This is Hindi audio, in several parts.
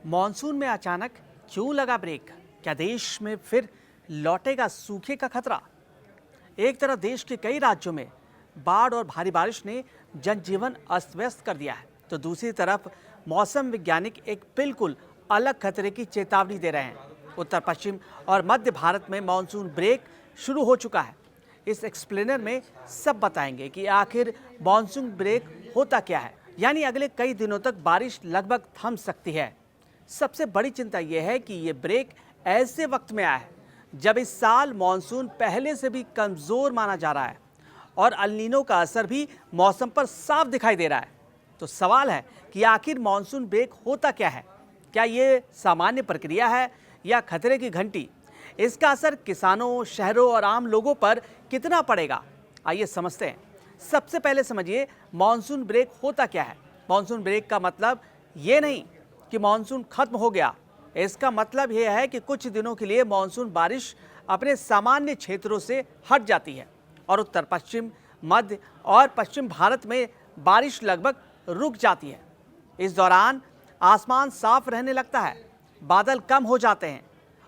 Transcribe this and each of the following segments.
मॉनसून में अचानक क्यों लगा ब्रेक? क्या देश में फिर लौटेगा सूखे का खतरा? एक तरफ देश के कई राज्यों में बाढ़ और भारी बारिश ने जनजीवन अस्त व्यस्त कर दिया है, तो दूसरी तरफ मौसम वैज्ञानिक एक बिल्कुल अलग खतरे की चेतावनी दे रहे हैं। उत्तर पश्चिम और मध्य भारत में मॉनसून ब्रेक शुरू हो चुका है। इस एक्सप्लेनर में सब बताएंगे कि आखिर मॉनसून ब्रेक होता क्या है, यानी अगले कई दिनों तक बारिश लगभग थम सकती है। सबसे बड़ी चिंता यह है कि ये ब्रेक ऐसे वक्त में आया है जब इस साल मॉनसून पहले से भी कमजोर माना जा रहा है और अल नीनो का असर भी मौसम पर साफ दिखाई दे रहा है। तो सवाल है कि आखिर मॉनसून ब्रेक होता क्या है? क्या ये सामान्य प्रक्रिया है या खतरे की घंटी? इसका असर किसानों, शहरों और आम लोगों पर कितना पड़ेगा? आइए समझते हैं। सबसे पहले समझिए मॉनसून ब्रेक होता क्या है। मॉनसून ब्रेक का मतलब ये नहीं कि मॉनसून खत्म हो गया। इसका मतलब यह है कि कुछ दिनों के लिए मॉनसून बारिश अपने सामान्य क्षेत्रों से हट जाती है और उत्तर पश्चिम, मध्य और पश्चिम भारत में बारिश लगभग रुक जाती है। इस दौरान आसमान साफ रहने लगता है, बादल कम हो जाते हैं,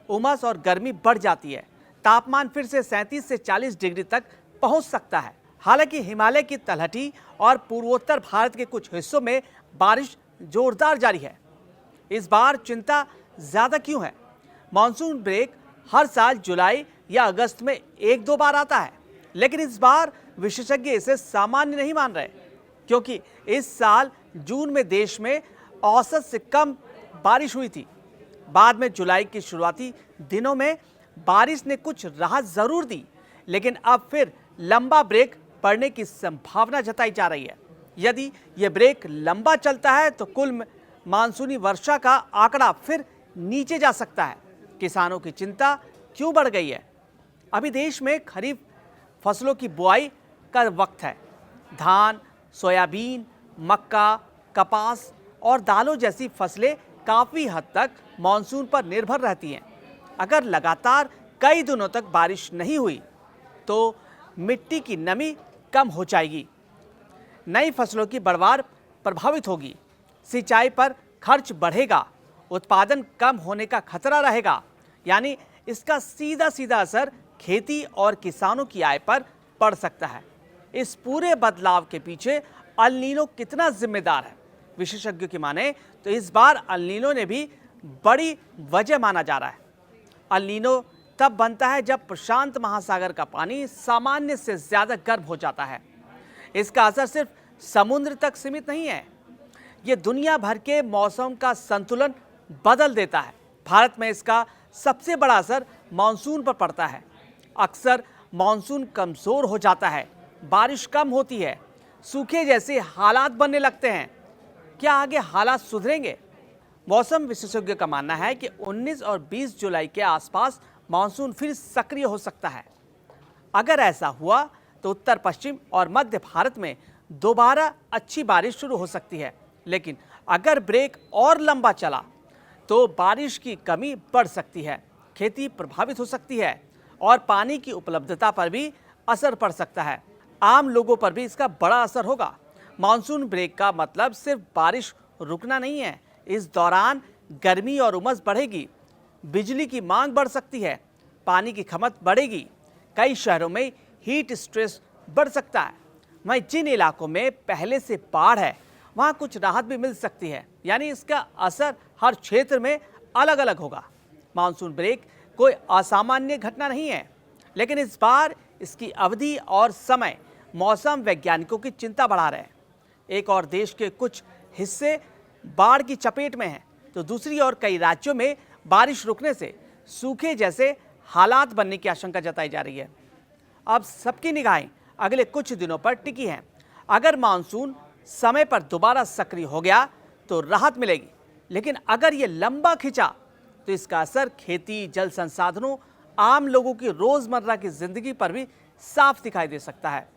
उमस और गर्मी बढ़ जाती है। तापमान फिर से 37 से 40 डिग्री तक पहुंच सकता है। हालांकि हिमालय की तलहटी और पूर्वोत्तर भारत के कुछ हिस्सों में बारिश जोरदार जारी है। इस बार चिंता ज्यादा क्यों है? मॉनसून ब्रेक हर साल जुलाई या अगस्त में एक दो बार आता है, लेकिन इस बार विशेषज्ञ इसे सामान्य नहीं मान रहे, क्योंकि इस साल जून में देश में औसत से कम बारिश हुई थी। बाद में जुलाई के शुरुआती दिनों में बारिश ने कुछ राहत जरूर दी, लेकिन अब फिर लंबा ब्रेक पड़ने की संभावना जताई जा रही है। यदि यह ब्रेक लंबा चलता है तो कुल मानसूनी वर्षा का आंकड़ा फिर नीचे जा सकता है। किसानों की चिंता क्यों बढ़ गई है? अभी देश में खरीफ फसलों की बुआई का वक्त है। धान, सोयाबीन, मक्का, कपास और दालों जैसी फसलें काफी हद तक मॉनसून पर निर्भर रहती हैं। अगर लगातार कई दिनों तक बारिश नहीं हुई तो मिट्टी की नमी कम हो जाएगी, नई फसलों की पैदावार प्रभावित होगी, सिंचाई पर खर्च बढ़ेगा, उत्पादन कम होने का खतरा रहेगा। यानी इसका सीधा सीधा असर खेती और किसानों की आय पर पड़ सकता है। इस पूरे बदलाव के पीछे अल नीनो कितना जिम्मेदार है? विशेषज्ञों की माने तो इस बार अल नीनो ने भी बड़ी वजह माना जा रहा है। अल नीनो तब बनता है जब प्रशांत महासागर का पानी सामान्य से ज्यादा गर्म हो जाता है। इसका असर सिर्फ समुद्र तक सीमित नहीं है, ये दुनिया भर के मौसम का संतुलन बदल देता है। भारत में इसका सबसे बड़ा असर मानसून पर पड़ता है। अक्सर मानसून कमजोर हो जाता है, बारिश कम होती है, सूखे जैसे हालात बनने लगते हैं। क्या आगे हालात सुधरेंगे? मौसम विशेषज्ञों का मानना है कि 19 और 20 जुलाई के आसपास मानसून फिर सक्रिय हो सकता है। अगर ऐसा हुआ तो उत्तर पश्चिम और मध्य भारत में दोबारा अच्छी बारिश शुरू हो सकती है, लेकिन अगर ब्रेक और लंबा चला तो बारिश की कमी बढ़ सकती है, खेती प्रभावित हो सकती है और पानी की उपलब्धता पर भी असर पड़ सकता है। आम लोगों पर भी इसका बड़ा असर होगा। मानसून ब्रेक का मतलब सिर्फ बारिश रुकना नहीं है। इस दौरान गर्मी और उमस बढ़ेगी, बिजली की मांग बढ़ सकती है, पानी की खपत बढ़ेगी, कई शहरों में हीट स्ट्रेस बढ़ सकता है। वहीं जिन इलाकों में पहले से बाढ़ है वहां कुछ राहत भी मिल सकती है। यानी इसका असर हर क्षेत्र में अलग अलग होगा। मानसून ब्रेक कोई असामान्य घटना नहीं है, लेकिन इस बार इसकी अवधि और समय मौसम वैज्ञानिकों की चिंता बढ़ा रहे हैं। एक और देश के कुछ हिस्से बाढ़ की चपेट में हैं, तो दूसरी ओर कई राज्यों में बारिश रुकने से सूखे जैसे हालात बनने की आशंका जताई जा रही है। अब सबकी निगाहें अगले कुछ दिनों पर टिकी हैं। अगर मानसून समय पर दोबारा सक्रिय हो गया तो राहत मिलेगी, लेकिन अगर ये लंबा खिंचा तो इसका असर खेती, जल संसाधनों, आम लोगों की रोजमर्रा की जिंदगी पर भी साफ दिखाई दे सकता है।